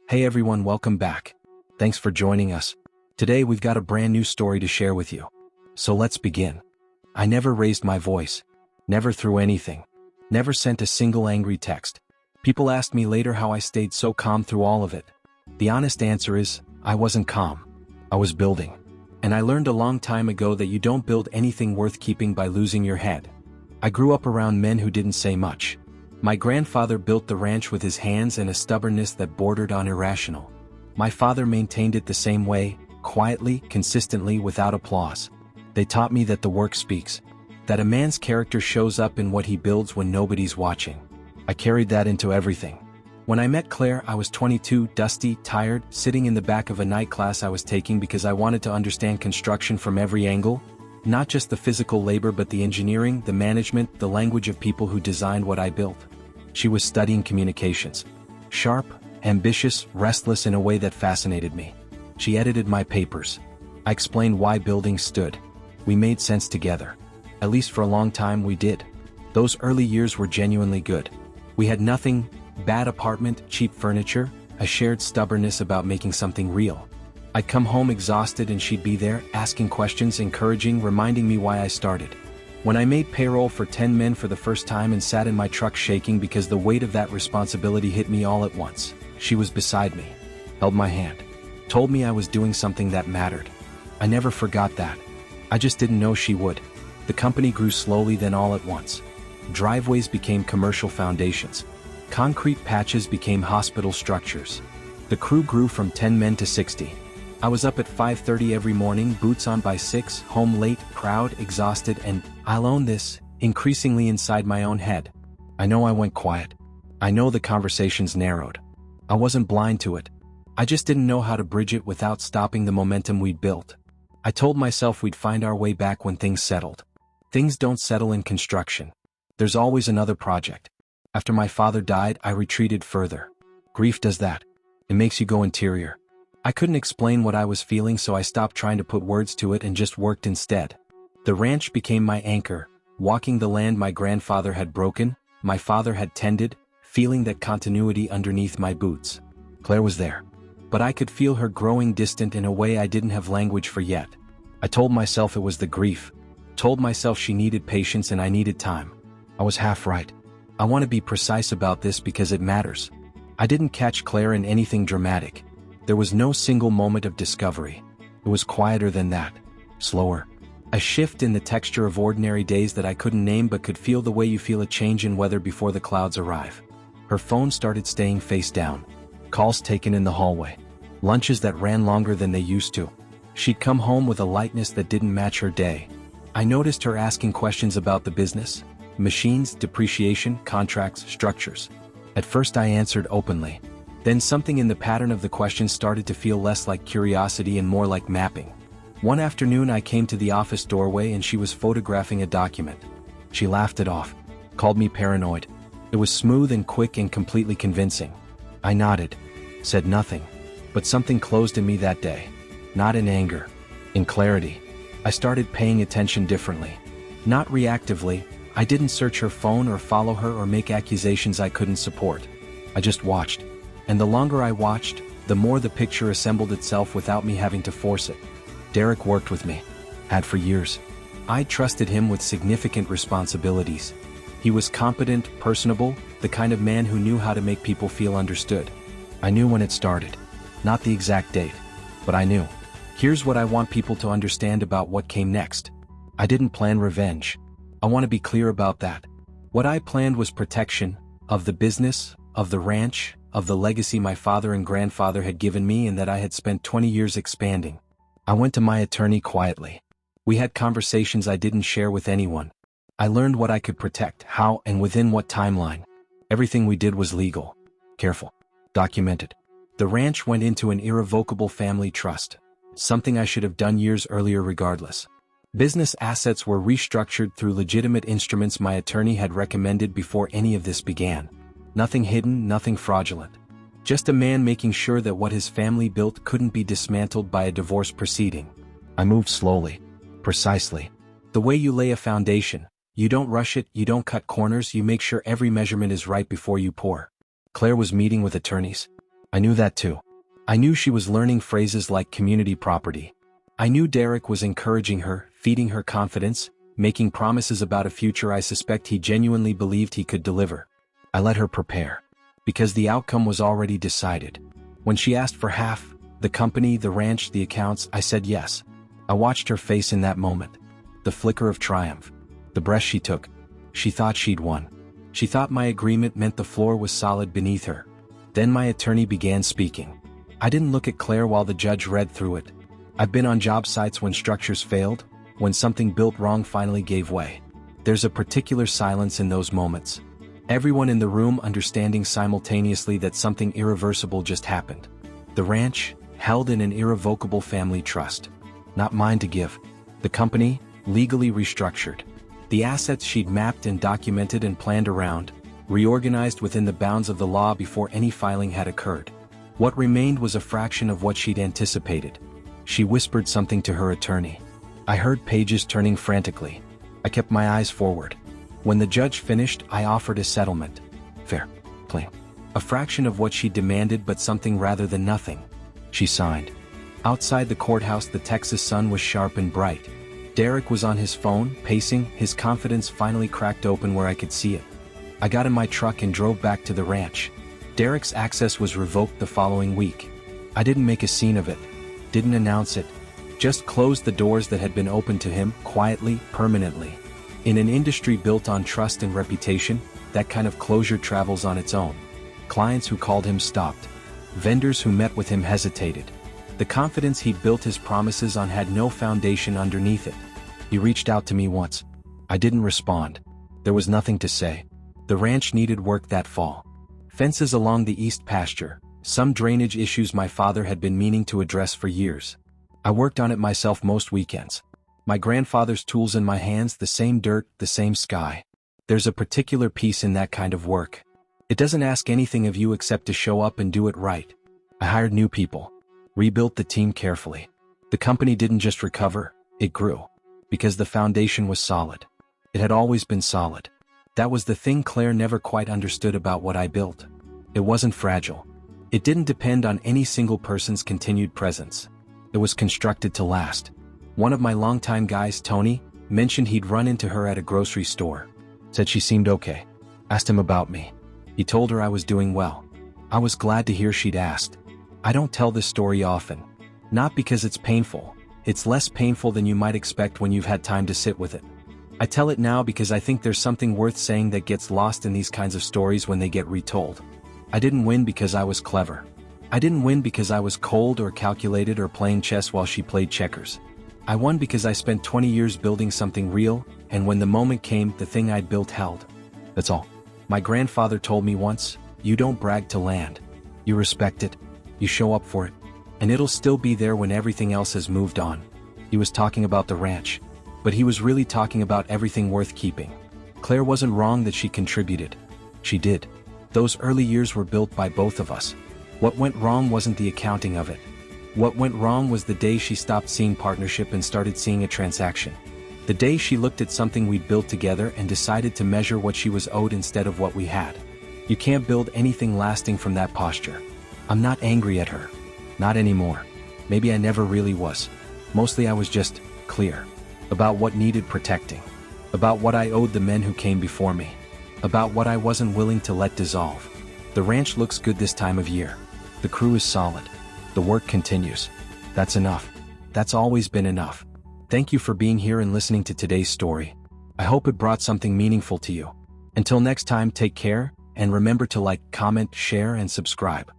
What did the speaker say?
Hey everyone, welcome back. Thanks for joining us. Today we've got a brand new story to share with you. So let's begin. I never raised my voice. Never threw anything. Never sent a single angry text. People asked me later how I stayed so calm through all of it. The honest answer is, I wasn't calm. I was building. And I learned a long time ago that you don't build anything worth keeping by losing your head. I grew up around men who didn't say much. My grandfather built the ranch with his hands and a stubbornness that bordered on irrational. My father maintained it the same way, quietly, consistently, without applause. They taught me that the work speaks, that a man's character shows up in what he builds when nobody's watching. I carried that into everything. When I met Claire, I was 22, dusty, tired, sitting in the back of a night class I was taking because I wanted to understand construction from every angle. Not just the physical labor but the engineering, the management, the language of people who designed what I built. She was studying communications. Sharp, ambitious, restless in a way that fascinated me. She edited my papers. I explained why buildings stood. We made sense together. At least for a long time we did. Those early years were genuinely good. We had nothing, bad apartment, cheap furniture, a shared stubbornness about making something real. I'd come home exhausted and she'd be there, asking questions, encouraging, reminding me why I started. When I made payroll for 10 men for the first time and sat in my truck shaking because the weight of that responsibility hit me all at once, she was beside me, held my hand, told me I was doing something that mattered. I never forgot that. I just didn't know she would. The company grew slowly, then all at once. Driveways became commercial foundations. Concrete patches became hospital structures. The crew grew from 10 men to 60. I was up at 5:30 every morning, boots on by 6, home late, proud, exhausted, and, I'll own this, increasingly inside my own head. I know I went quiet. I know the conversations narrowed. I wasn't blind to it. I just didn't know how to bridge it without stopping the momentum we'd built. I told myself we'd find our way back when things settled. Things don't settle in construction. There's always another project. After my father died, I retreated further. Grief does that. It makes you go interior. I couldn't explain what I was feeling, so I stopped trying to put words to it and just worked instead. The ranch became my anchor, walking the land my grandfather had broken, my father had tended, feeling that continuity underneath my boots. Claire was there. But I could feel her growing distant in a way I didn't have language for yet. I told myself it was the grief. Told myself she needed patience and I needed time. I was half right. I want to be precise about this because it matters. I didn't catch Claire in anything dramatic. There was no single moment of discovery. It was quieter than that. Slower. A shift in the texture of ordinary days that I couldn't name but could feel the way you feel a change in weather before the clouds arrive. Her phone started staying face down. Calls taken in the hallway. Lunches that ran longer than they used to. She'd come home with a lightness that didn't match her day. I noticed her asking questions about the business. Machines, depreciation, contracts, structures. At first I answered openly. Then something in the pattern of the questions started to feel less like curiosity and more like mapping. One afternoon I came to the office doorway and she was photographing a document. She laughed it off. Called me paranoid. It was smooth and quick and completely convincing. I nodded. Said nothing. But something closed in me that day. Not in anger. In clarity. I started paying attention differently. Not reactively. I didn't search her phone or follow her or make accusations I couldn't support. I just watched. And the longer I watched, the more the picture assembled itself without me having to force it. Derek worked with me. Had for years. I trusted him with significant responsibilities. He was competent, personable, the kind of man who knew how to make people feel understood. I knew when it started. Not the exact date. But I knew. Here's what I want people to understand about what came next. I didn't plan revenge. I want to be clear about that. What I planned was protection, of the business, of the ranch, of the legacy my father and grandfather had given me and that I had spent 20 years expanding. I went to my attorney quietly. We had conversations I didn't share with anyone. I learned what I could protect, how, and within what timeline. Everything we did was legal. Careful. Documented. The ranch went into an irrevocable family trust. Something I should have done years earlier regardless. Business assets were restructured through legitimate instruments my attorney had recommended before any of this began. Nothing hidden, nothing fraudulent. Just a man making sure that what his family built couldn't be dismantled by a divorce proceeding. I moved slowly. Precisely. The way you lay a foundation. You don't rush it, you don't cut corners, you make sure every measurement is right before you pour. Claire was meeting with attorneys. I knew that too. I knew she was learning phrases like community property. I knew Derek was encouraging her, feeding her confidence, making promises about a future I suspect he genuinely believed he could deliver. I let her prepare. Because the outcome was already decided. When she asked for half, the company, the ranch, the accounts, I said yes. I watched her face in that moment. The flicker of triumph. The breath she took. She thought she'd won. She thought my agreement meant the floor was solid beneath her. Then my attorney began speaking. I didn't look at Claire while the judge read through it. I've been on job sites when structures failed, when something built wrong finally gave way. There's a particular silence in those moments. Everyone in the room understanding simultaneously that something irreversible just happened. The ranch, held in an irrevocable family trust. Not mine to give. The company, legally restructured. The assets she'd mapped and documented and planned around, reorganized within the bounds of the law before any filing had occurred. What remained was a fraction of what she'd anticipated. She whispered something to her attorney. I heard pages turning frantically. I kept my eyes forward. When the judge finished, I offered a settlement. Fair. Plain. A fraction of what she demanded, but something rather than nothing. She signed. Outside the courthouse, the Texas sun was sharp and bright. Derek was on his phone, pacing, his confidence finally cracked open where I could see it. I got in my truck and drove back to the ranch. Derek's access was revoked the following week. I didn't make a scene of it. Didn't announce it. Just closed the doors that had been opened to him, quietly, permanently. In an industry built on trust and reputation, that kind of closure travels on its own. Clients who called him stopped. Vendors who met with him hesitated. The confidence he'd built his promises on had no foundation underneath it. He reached out to me once. I didn't respond. There was nothing to say. The ranch needed work that fall. Fences along the east pasture, some drainage issues my father had been meaning to address for years. I worked on it myself most weekends. My grandfather's tools in my hands, the same dirt, the same sky. There's a particular peace in that kind of work. It doesn't ask anything of you except to show up and do it right. I hired new people. Rebuilt the team carefully. The company didn't just recover, it grew. Because the foundation was solid. It had always been solid. That was the thing Claire never quite understood about what I built. It wasn't fragile. It didn't depend on any single person's continued presence. It was constructed to last. One of my longtime guys, Tony, mentioned he'd run into her at a grocery store. Said she seemed okay. Asked him about me. He told her I was doing well. I was glad to hear she'd asked. I don't tell this story often. Not because it's painful. It's less painful than you might expect when you've had time to sit with it. I tell it now because I think there's something worth saying that gets lost in these kinds of stories when they get retold. I didn't win because I was clever. I didn't win because I was cold or calculated or playing chess while she played checkers. I won because I spent 20 years building something real, and when the moment came, the thing I'd built held. That's all. My grandfather told me once, you don't brag to land. You respect it. You show up for it. And it'll still be there when everything else has moved on. He was talking about the ranch. But he was really talking about everything worth keeping. Claire wasn't wrong that she contributed. She did. Those early years were built by both of us. What went wrong wasn't the accounting of it. What went wrong was the day she stopped seeing partnership and started seeing a transaction. The day she looked at something we'd built together and decided to measure what she was owed instead of what we had. You can't build anything lasting from that posture. I'm not angry at her. Not anymore. Maybe I never really was. Mostly I was just clear. About what needed protecting. About what I owed the men who came before me. About what I wasn't willing to let dissolve. The ranch looks good this time of year. The crew is solid. The work continues. That's enough. That's always been enough. Thank you for being here and listening to today's story. I hope it brought something meaningful to you. Until next time, take care, and remember to like, comment, share, and subscribe.